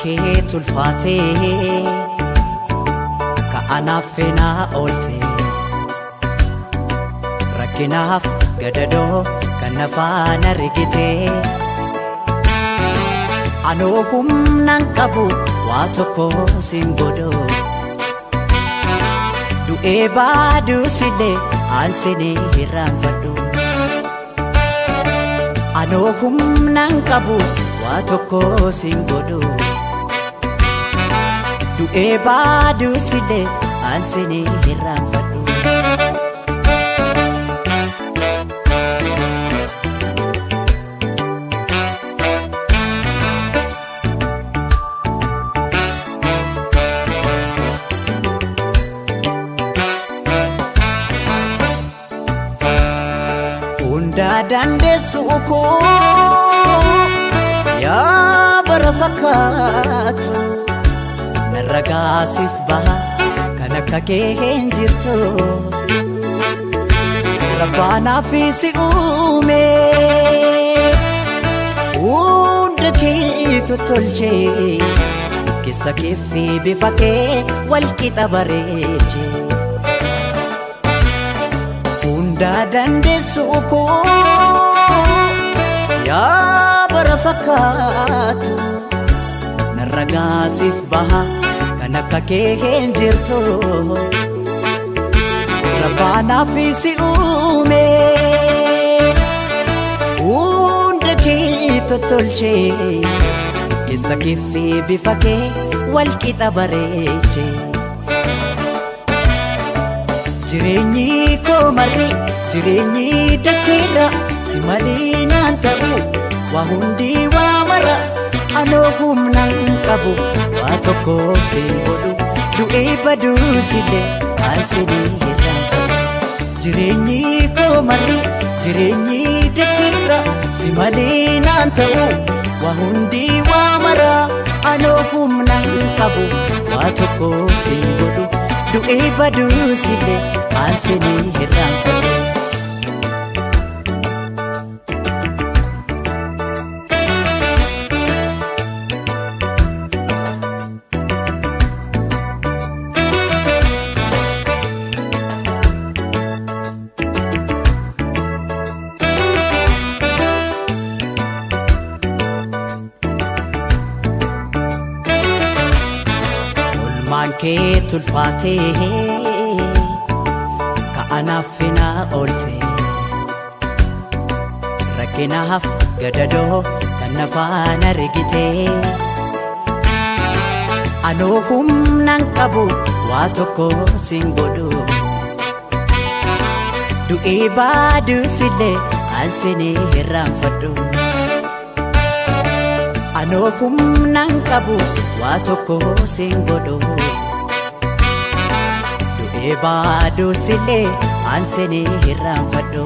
kee tulfaatee ka'anaaf feenaa oolte rakkinaaf gadadoo kan nafaan argitee anoo humnaan qabu waa tokko sin godhoo du'ee baaduu sillee aansinii hirraanfadhu anoo humnaan qabu waa tokko sin godhoo du'ee baaduu sillee aansinii hirraanfadhu dandeessu koo yaa bara fakkaatu narra gaasiif baha kan akka kee hin jirtu rabbaanaaf si uume hunda kee tottolchee keessa keefi bifa kee walqixa bareeche hunda dandeessu koo yaa bara fakkaatu narra gaasiif baha kan akka kee hin jirtu rabbaanaaf si uume hunda kee tottolchee keessa keefi bifa kee walqixa bareeche jireenyi koo marri jireenyi dacheerra si malee naan ta'u waa hundi waa mara anoo humnaan qabu waa tokko sin godhu du'ee baduu sillee aansinii hirraanfadhu jireenyi koo marri jireenyi dacheerra si malee naan ta'u waa hundi waa mara anoo humnaan qabu waa tokko sin godhu du'ee baduu sillee aansinii hirraanfadhu kee tulfaatee ka'anaaf feenaa oolte rakkinaaf gadadoo kan nafaan argitee anoo humnaan qabu waa tokko sin godhu du'ee baaduu sillee aansinii hirraanfadhu anoo humnaan qabu waa tokko sin godhu du'ee baaduu sillee aansinii hirraanfadhu